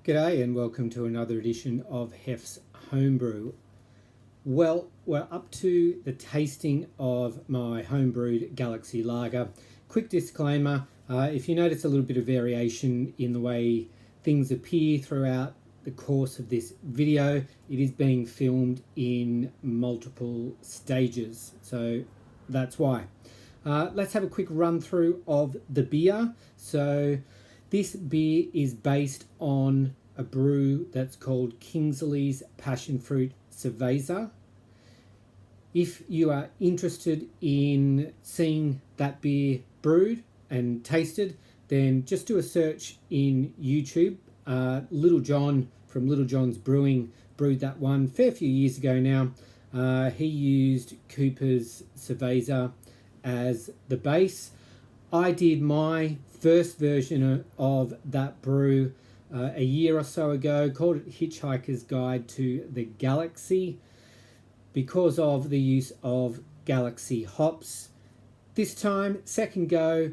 G'day and welcome to another edition of Hef's Homebrew. Well, we're up to the tasting of my homebrewed Galaxy Lager. Quick disclaimer, if you notice a little bit of variation in the way things appear throughout the course of this video, it is being filmed in multiple stages, so that's why. Let's have a quick run through of the beer. So this beer is based on a brew that's called Kingsley's Passion Fruit Cerveza. If you are interested in seeing that beer brewed and tasted, then just do a search in YouTube. Little John from Little John's Brewing brewed that one a fair few years ago now. He used Cooper's Cerveza as the base. I did my first version of that brew a year or so ago, called it Hitchhiker's Guide to the Galaxy, because of the use of Galaxy hops. This time, second go,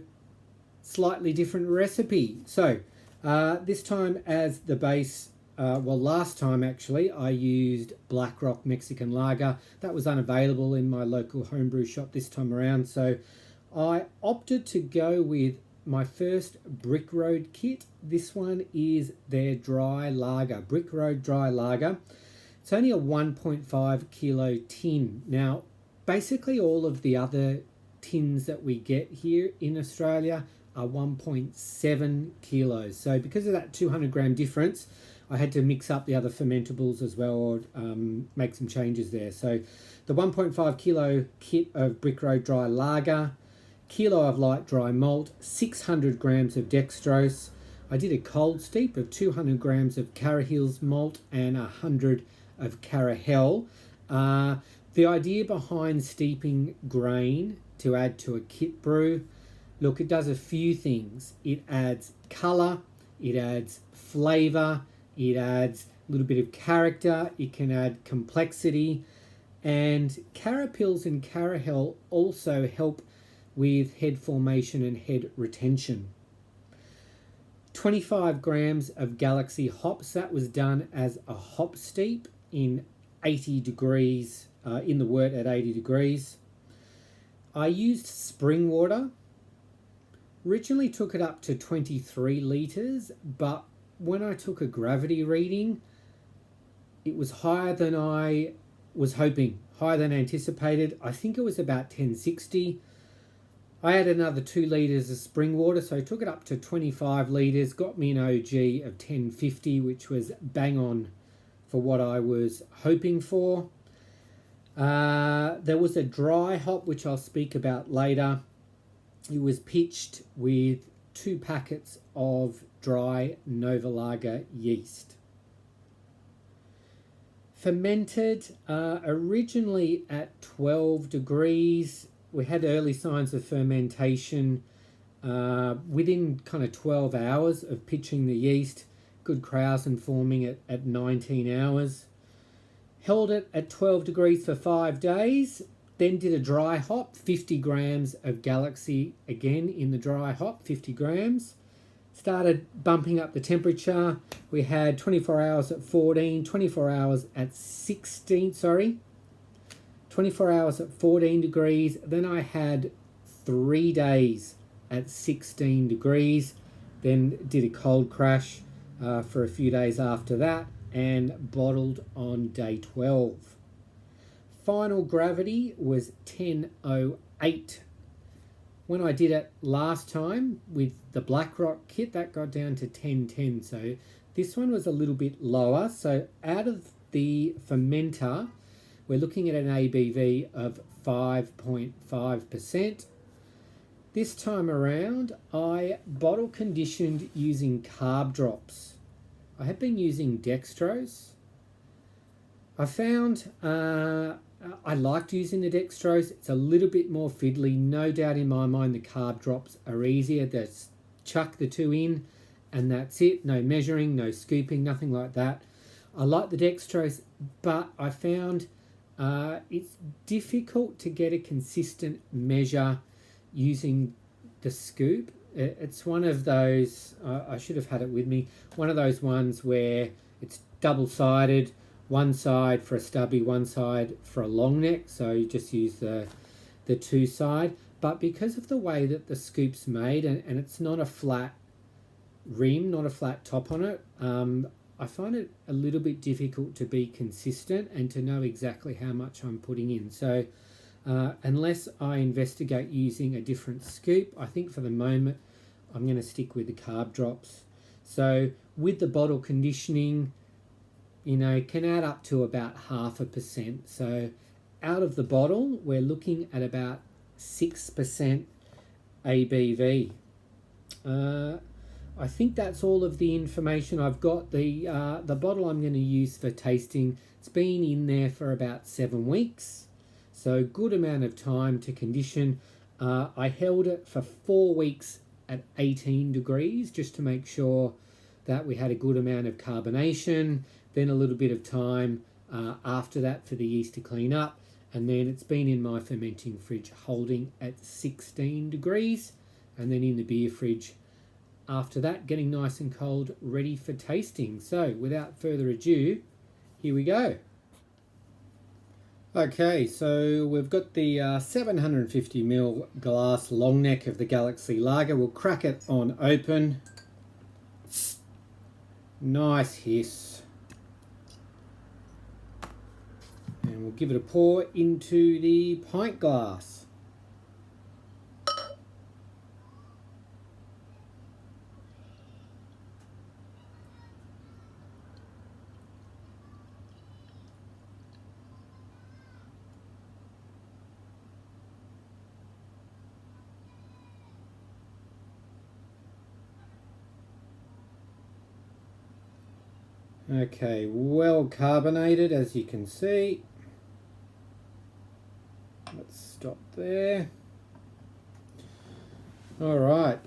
slightly different recipe. So this time as the base, last time actually, I used Black Rock Mexican Lager. That was unavailable in my local homebrew shop this time around, so I opted to go with my first Brick Road kit. This one is their dry lager, Brick Road Dry Lager. It's only a 1.5 kilo tin. Now, basically all of the other tins that we get here in Australia are 1.7 kilos. So because of that 200 gram difference, I had to mix up the other fermentables as well, or make some changes there. So the 1.5 kilo kit of Brick Road Dry Lager, kilo of light dry malt, 600 grams of dextrose. I did a cold steep of 200 grams of Cara Hills malt and 100 of Carahel. The idea behind steeping grain to add to a kit brew, look, it does a few things. It adds colour, it adds flavour, it adds a little bit of character, it can add complexity, and Carapils and Carahel also help with head formation and head retention. 25 grams of Galaxy hops. That was done as a hop steep in 80 degrees, in the wort at 80 degrees. I used spring water. Originally took it up to 23 litres, but when I took a gravity reading, it was higher than I was hoping, higher than anticipated. I think it was about 1060. I had another 2 litres of spring water, so I took it up to 25 litres, got me an OG of 1050, which was bang on for what I was hoping for. There was a dry hop, which I'll speak about later. It was pitched with 2 packets of dry Nova Lager yeast. Fermented originally at 12 degrees. We had early signs of fermentation within kind of 12 hours of pitching the yeast. Good krausen forming at 19 hours. Held it at 12 degrees for 5 days. Then did a dry hop, 50 grams of Galaxy again in the dry hop, 50 grams. Started bumping up the temperature. We had 24 hours at 14, 24 hours at 24 hours at 14 degrees. Then I had 3 days at 16 degrees. Then did a cold crash for a few days after that and bottled on day 12. Final gravity was 1008. When I did it last time with the Black Rock kit, that got down to 1010. So this one was a little bit lower. So out of the fermenter, we're looking at an ABV of 5.5%. This time around, I bottle conditioned using carb drops. I have been using dextrose. I found I liked using the dextrose. It's a little bit more fiddly. No doubt in my mind the carb drops are easier. Just chuck the 2 in and that's it. No measuring, no scooping, nothing like that. I like the dextrose, but I found it's difficult to get a consistent measure using the scoop. It's one of those, I should have had it with me, one of those ones where it's double-sided, one side for a stubby, one side for a long neck, so you just use the two side. But because of the way that the scoop's made, and it's not a flat rim, not a flat top on it, I find it a little bit difficult to be consistent and to know exactly how much I'm putting in. So unless I investigate using a different scoop, I think for the moment I'm going to stick with the carb drops. So with the bottle conditioning, you know, can add up to about 0.5%. So out of the bottle, we're looking at about 6% ABV. I think that's all of the information I've got. The bottle I'm going to use for tasting, it's been in there for about 7 weeks. So good amount of time to condition. I held it for 4 weeks at 18 degrees just to make sure that we had a good amount of carbonation, then a little bit of time after that for the yeast to clean up, and then it's been in my fermenting fridge holding at 16 degrees, and then in the beer fridge after that, getting nice and cold, ready for tasting. So without further ado, here we go. Okay, so we've got the 750ml glass long neck of the Galaxy Lager. We'll crack it on open. Nice hiss. And we'll give it a pour into the pint glass. Okay, well carbonated as you can see. Let's stop there. All right.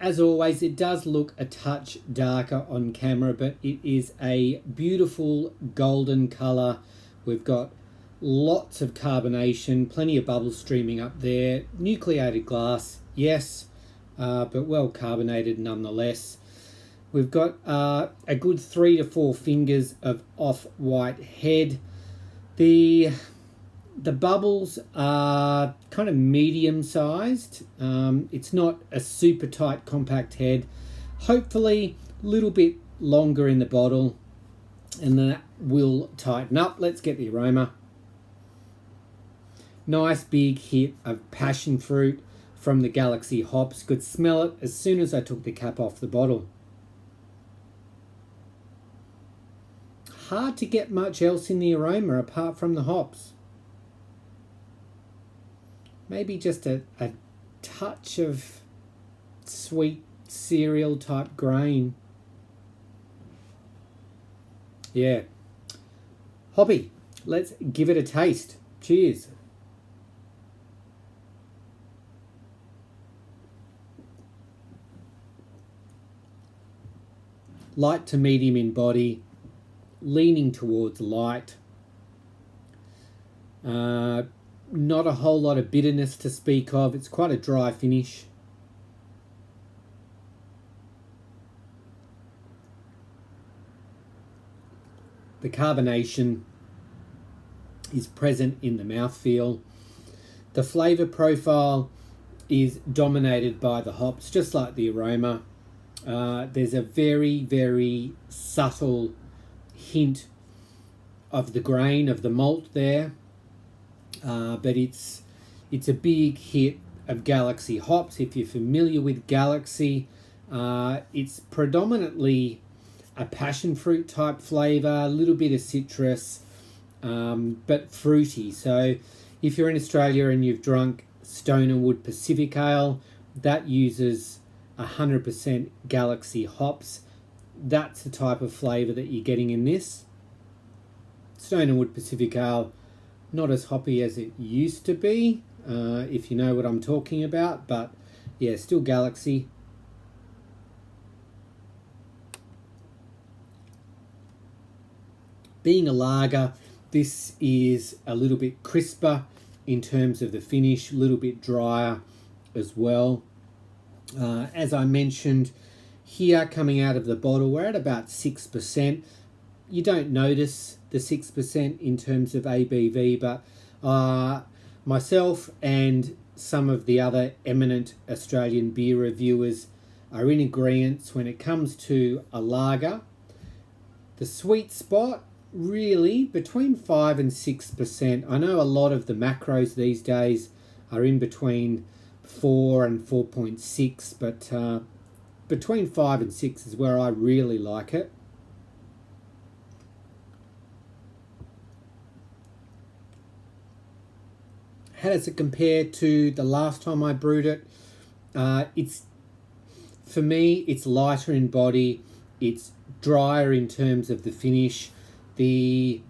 As always, it does look a touch darker on camera, but it is a beautiful golden colour. We've got lots of carbonation, plenty of bubbles streaming up there. Nucleated glass, yes, but well carbonated nonetheless. We've got a good 3 to 4 fingers of off-white head. The bubbles are kind of medium-sized. It's not a super tight, compact head. Hopefully, a little bit longer in the bottle, and that will tighten up. Let's get the aroma. Nice big hit of passion fruit from the Galaxy hops. Could smell it as soon as I took the cap off the bottle. Hard to get much else in the aroma apart from the hops. Maybe just a touch of sweet cereal type grain. Yeah. Hoppy. Let's give it a taste. Cheers. Light to medium in body, leaning towards light. Not a whole lot of bitterness to speak of. It's quite a dry finish. The carbonation is present in the mouthfeel. The flavour profile is dominated by the hops, just like the aroma. There's a very, very subtle hint of the grain of the malt there, but it's a big hit of Galaxy hops. If you're familiar with Galaxy, it's predominantly a passion fruit type flavour, a little bit of citrus, but fruity. So if you're in Australia and you've drunk Stone and Wood Pacific Ale, that uses 100% Galaxy hops. That's the type of flavour that you're getting in this. Stone and Wood Pacific Ale, not as hoppy as it used to be, if you know what I'm talking about, but yeah, still Galaxy. Being a lager, this is a little bit crisper in terms of the finish, a little bit drier as well. As I mentioned here, coming out of the bottle, we're at about 6%. You don't notice the 6% in terms of ABV, but myself and some of the other eminent Australian beer reviewers are in agreement when it comes to a lager. The sweet spot, really, between 5 and 6%. I know a lot of the macros these days are in between 4 and 4.6, but between 5 and 6 is where I really like it. How does it compare to the last time I brewed it? For me, it's lighter in body. It's drier in terms of the finish. That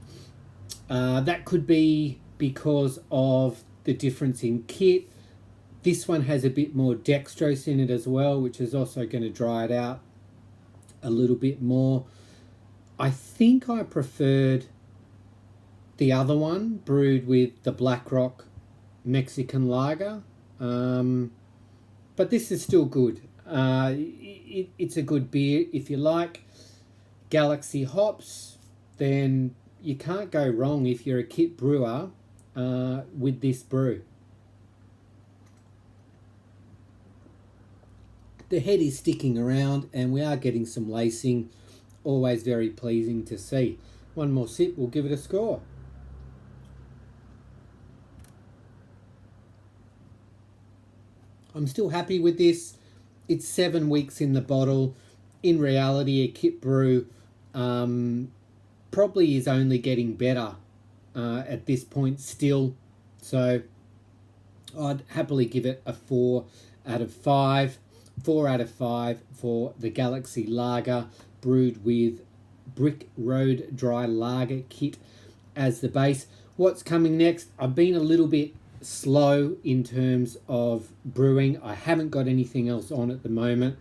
could be because of the difference in kit. This one has a bit more dextrose in it as well, which is also going to dry it out a little bit more. I think I preferred the other one, brewed with the BlackRock Mexican lager, but this is still good. It's a good beer. If you like Galaxy hops, then you can't go wrong if you're a kit brewer with this brew. The head is sticking around and we are getting some lacing, always very pleasing to see. One more sip, we'll give it a score. I'm still happy with this. It's 7 weeks in the bottle. In reality, a kit brew probably is only getting better at this point still. So I'd happily give it a 4 out of 5. 4 out of 5 for the Galaxy Lager, brewed with Brick Road Dry Lager kit as the base. What's coming next? I've been a little bit slow in terms of brewing. I haven't got anything else on at the moment,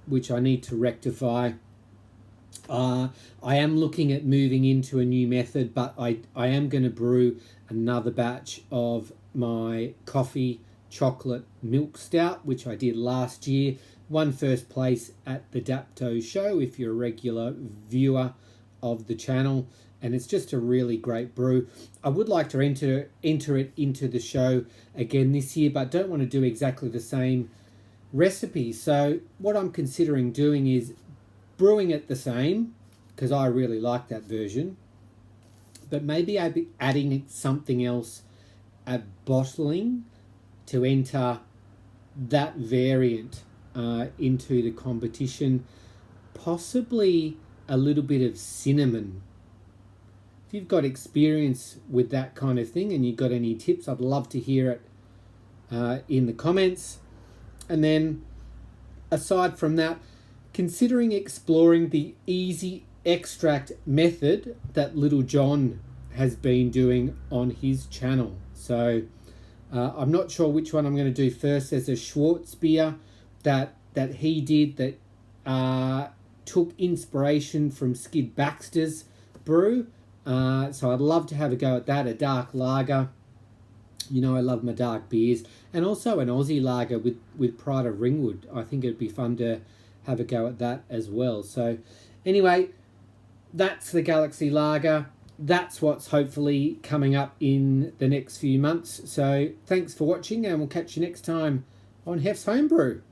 which I need to rectify. I am looking at moving into a new method, but I am going to brew another batch of my coffee chocolate milk stout, which I did last year. Won first place at the Dapto show if you're a regular viewer of the channel, and it's just a really great brew. I would like to enter it into the show again this year, but don't want to do exactly the same recipe. So what I'm considering doing is brewing it the same, because I really like that version, but maybe I'd be adding something else at bottling to enter that variant into the competition. Possibly a little bit of cinnamon. If you've got experience with that kind of thing and you've got any tips, I'd love to hear it in the comments. And then aside from that, considering exploring the easy extract method that Little John has been doing on his channel. So I'm not sure which one I'm going to do first. There's a Schwartz beer that he did that took inspiration from Skid Baxter's brew. So I'd love to have a go at that, a dark lager. You know I love my dark beers. And also an Aussie lager with Pride of Ringwood. I think it'd be fun to have a go at that as well. So anyway, that's the Galaxy Lager. That's what's hopefully coming up in the next few months. So thanks for watching, and we'll catch you next time on Hef's Homebrew.